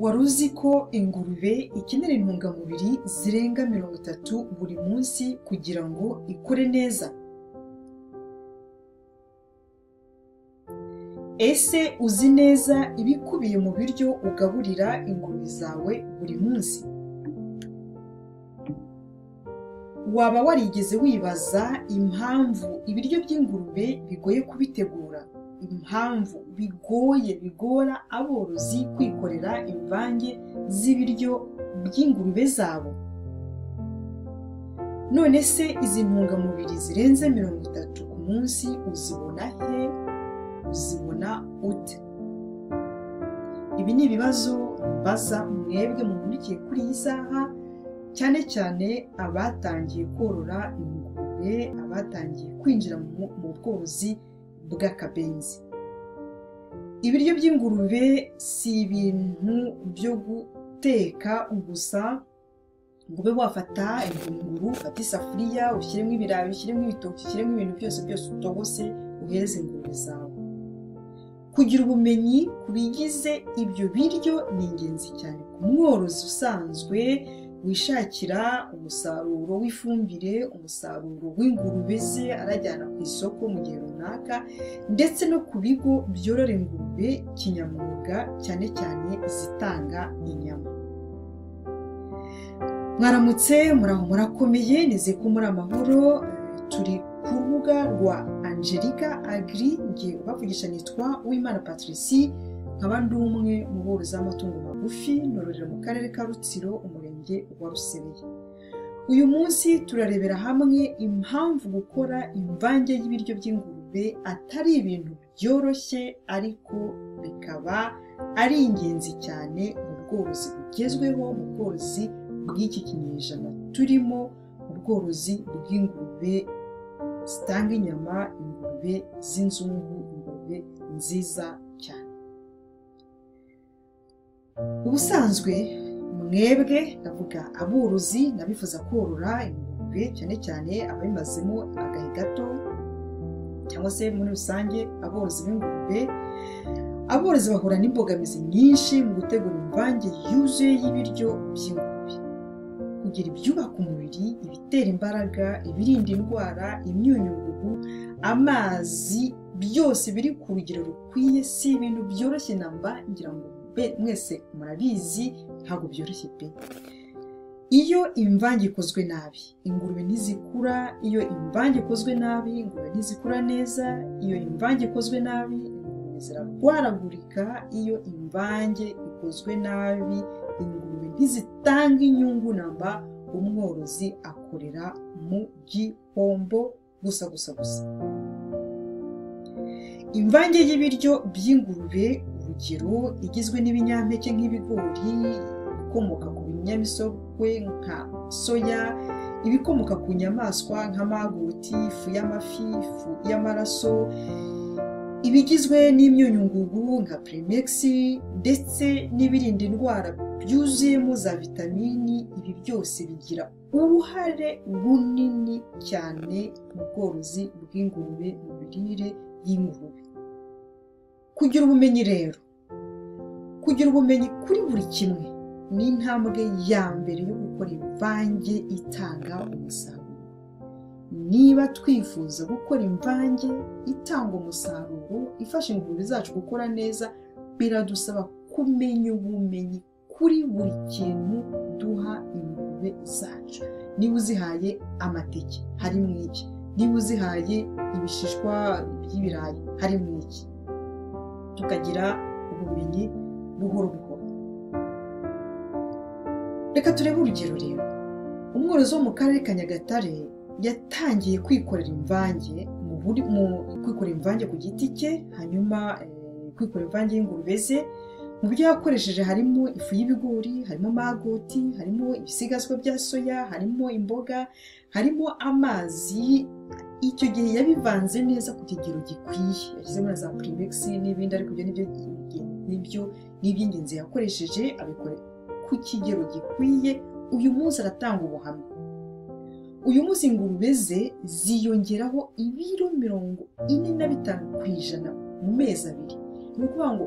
Wari uzi ko ingurube ikenera intungamubiri zirenga 30 buri munsi kugira ngo ikure neza? Ese uzi neza ibikubiye mu biryo ugaburira ingurube zawe buri munsi? Waba warigeze wibaza impamvu ibiryo by'ingurube bigoye kubitegura? Impamvu bigora aborozi kwikorera imvange z'ibiryo by'ingurube zabo? None se izi ntungamubiri zirenze 30 ku munsi uzibona he? Uzibona ute? Ibi ni ibibazo mbaza mwebwe mumurikiye kuri iyi saha, cyane cyane abatangiye korora ingurube, abatangiye kwinjira mu bworozi bw'akabenzi. Ibiryo by'ingurube si ibintu byo guteka gusa ngo ube wafata ingunguru, ufate isafuriya, ushyiremo ibirayi, ushyiremo ibitoki, ushyiremo ibintu byose utogose uhereze ingurube zawe. Kugira ubumenyi ku bigize ibyo biryo ni ingenzi cyane ku mworozi usanzwe wishakira umusaruro w'ifumbire, umusaruro w'ingurube ze arajyana ku isoko mu gihe runaka, ndetse no ku bigo byorora ingurube kinyamwuga, cyane cyane izitanga inyama. Mwaramutse, muraho murakomeye, nizeye ko muri amahoro. Turi ku rubuga rwa Angelica Agri, ngiye kubavugisha, nitwa Uwimana Patricie, nkaba ndi umwe mu borozi b'amatungo magufi, nororera mu karere ka Rutsiro, umurenge wa Rusebeye. Uyu munsi turarebera hamwe impamvu gukora imvange y'ibiryo by'ingurube atari ibintu byoroshye, ariko bikaba ari ingenzi cyane mu bworozi bugezweho, mu bworozi bw'iki kinyejana turimo, mu bworozi bw'ingurube zitanga inyama, ingurube z'inzungu, ingurube nziza cyane. Ubusanzwe mwebwe, ndavuga aborozi n'abifuza korora ingurube, cyane cyane ababimazemo agahe gato, cyangwa se muri rusange aborozi b'ingurube, aborozi bahura n'imbogamizi nyinshi mu gutegura imvange yuzuye y'ibiryo by'ingurube. Kugira ibyubaka umubiri, ibitera imbaraga, ibirinda indwara, imyunyungugu, amazi, byose biri ku rugero rukwiye, si ibintu byoroshye namba, ngira ngo mwese murabizi, ntabwo byoroshye pe. Iyo imvange ikozwe nabi, ingurube ntizikura. Iyo imvange ikozwe nabi, ingurube ntizikura neza. Iyo imvange ikozwe nabi, ingurube zirarwaragurika. Iyo imvange ikozwe nabi, ingurube ntizitanga inyungu namba, umworozi akorera mu gihombo gusa. Imvange y'ibiryo by'ingurube, urugero, igizwe n'ibinyampeke nk'ibigori, ibikomoka ku binyamisogwe nka soya, ibikomoka ku nyamaswa nk'amagoti, ifu y'amafi, ifu y'amaraso, ibigizwe n'imyunyungugu nka Premix, ndetse n'ibirinda indwara byuzuyemo za vitamini. Ibi byose bigira uruhare runini cyane mu bworozi bw'ingurube, mu mirire y'ingurube. Kugira ubumenyi rero, kugira ubumenyi kuri buri kimwe ni intambwe ya mbere yo gukora imvange itanga umusaruro. Niba twifuza gukora imvange itanga umusaruro, ifasha ingurube zacu gukora neza, biradusaba kumenya ubumenyi kuri buri kintu duha ingurube zacu. Niba uzihaye amateke, harimo iki? Niba uzihaye ibishishwa by'ibirayi, harimo iki? Tukagira ubumenyi buhoro buhoro. Reka turebe urugero rero. Umworozi wo mu karere ka Nyagatare yatangiye kwikorera imvange, kwikorera imvange ku giti cye, hanyuma kwikorera imvange y'ingurube ze. Mu byo yakoresheje harimo ifu y'ibigori, harimo magoti, harimo ibisigazwa bya soya, harimo imboga, harimo amazi. Icyo gihe yabivanze neza ku kigero gikwiye, yashyizemo na za Premix n'ibindi, ariko ibyo n'iby'ingenzi yakoresheje, abikora ku kigero gikwiye. Uyu munsi aratanga ubuhamya. Uyu munsi ingurube ze ziyongeraho ibiro 45% mu mezi abiri. Ni ukuvuga ngo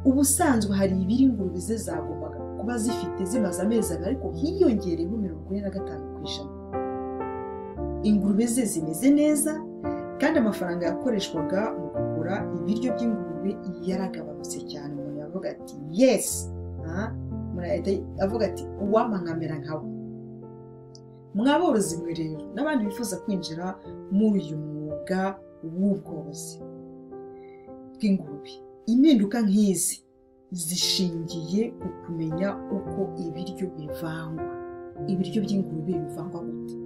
ubusanzwe hari ibiri ingurube ze zagombaga kuba zifite zimaze amezi abiri ariko hiyongereyeho 45%. Ingurube ze zimeze neza kandi amafaranga yakoreshwaga mu kugura ibiryo by'ingurube yaragabanutse cyane. Umuntu yavuga ati yes, avuga ati uwampa nkamera nkawe. Mwaborozi mwe rero n'abandi bifuza kwinjira muri uyu mwuga w'ubworozi bw'ingurube, impinduka nk'izi zishingiye ku kumenya uko ibiryo bivangwa. Ibiryo by'ingurube bivangwa gute?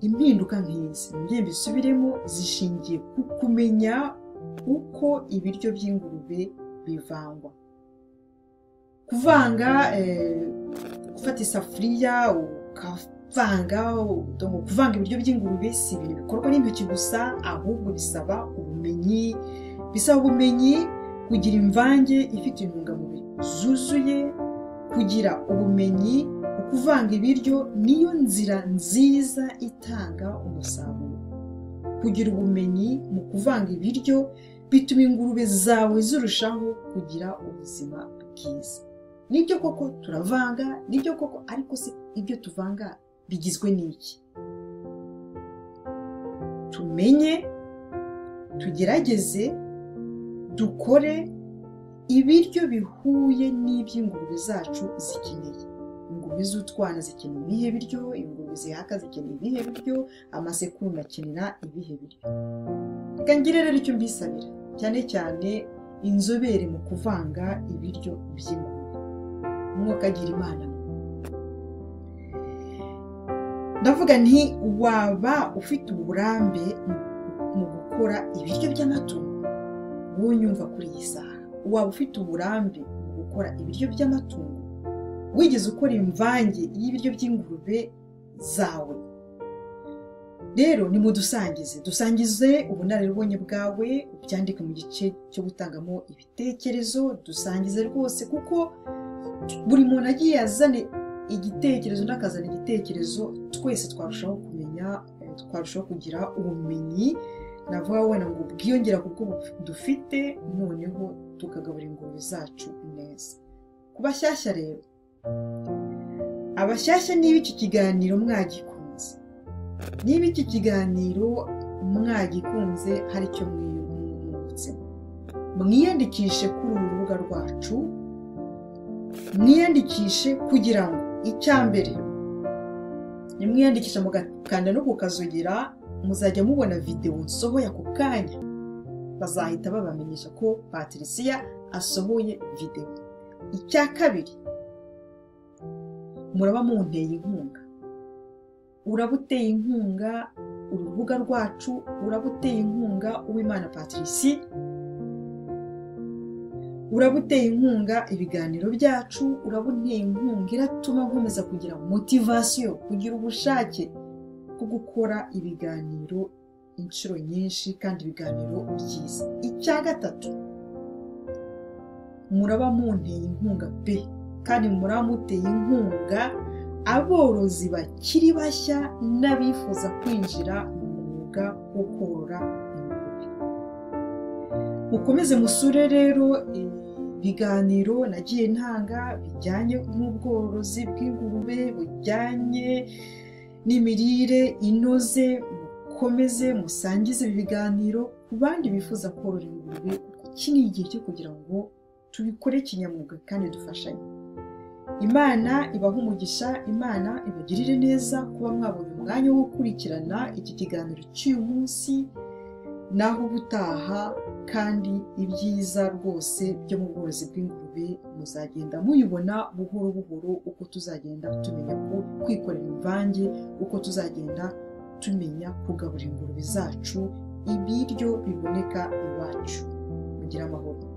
Impinduka nk'izi ngiye mbisubiremo, zishingiye ku kumenya uko ibiryo by'ingurube bivangwa. Kuvanga, gufata isafuriya ukavanga, kuvanga ibiryo by'ingurube si ibintu bikorwa n'intoki gusa, ahubwo bisaba ubumenyi. Bisaba ubumenyi, kugira imvange ifite intungamubiri zuzuye, kugira ubumenyi. Kuvanga ibiryo niyo nzira nziza itanga umusaruro. Kugira ubumenyi mu kuvanga ibiryo bituma ingurube zawe zirushaho kugira ubuzima bwiza. Nibyo koko turavanga, nibyo koko, ariko se ibyo tuvanga bigizwe n'iki? Tumenye, tugerageze, dukore ibiryo bihuye n'iby'ingurube zacu zikeneye. Ingurube z'utwana zikeneye ibihe biryo, ingurube zihaka zikeneye ibihe biryo, amasekurume akenera ibihe biryo. Reka ngire rero icyo mbisabira, cyane cyane inzobere mu kuvanga ibiryo by'ingurube. Umwuka agira Imana. Ndavuga nti waba ufite uburambe mu gukora ibiryo by'amatungo, wowe nyumva kuri iyi saha. Waba ufite uburambe mu gukora ibiryo by'amatungo, wigeze ukora imvange y'ibiryo by'ingurube zawe, rero dusangize ubunararibonye bwawe, ubyandike mu gice cyo gutangamo ibitekerezo. Dusangize rwose, kuko buri muntu agiye azane igitekerezo n'akazana igitekerezo, twese twarushaho kumenya, twarushaho kugira ubumenyi, navuga wenda ngo bwiyongera kuko dufite, noneho tukagaburira ingurube zacu neza. Ku bashyashya rero, abashyashya, niba iki kiganiro mwagikunze, niba iki kiganiro mwagikunze, hari icyo mwiyungutsemo, mwiyandikishe kuri uru rubuga rwacu. Mwiyandikishe kugira ngo icya mbere nimwiyandikisha mugakanda no kukazogera, muzajya mubona video nsohoye ako kanya, bazahita babamenyesha ko Patricia asohoye video. Icya kabiri, muraba munteye inkunga. Urabuteye inkunga urubuga rwacu, urabuteye inkunga Uwimana Patricia, urabuteye inkunga ibiganiro byacu, urabuteye inkunga iratuma nkomeza kugira motivation, kugira ubushake bwo gukora ibiganiro inshuro nyinshi kandi ibiganiro byiza. Icya gatatu, muraba munteye inkunga pe, kandi muraba muteye inkunga aborozi bakiri bashya n'abifuza kwinjira mu mwuga wo korora ingurube. Mukomeze musure rero ibiganiro nagiye ntanga bijyanye n'ubworozi bw'ingurube, bijyanye n'imirire inoze. Mukomeze musangize ibi biganiro ku bandi bifuza korora ingurube. Iki ni igihe cyo kugira ngo tubikore kinyamwuga kandi dufashanye. Imana ibaha umugisha, Imana ibagirire neza kuba mwabonye umwanya wo gukurikirana iki kiganiro cy'uyu munsi. Naho ubutaha, kandi ibyiza rwose byo mu bworozi bw'ingurube muzagenda muyibona buhoro buhoro, uko tuzagenda tumenya ko kwikorera imvange, uko tuzagenda tumenya kugaburira ingurube zacu ibiryo biboneka iwacu. Mugira amahoro.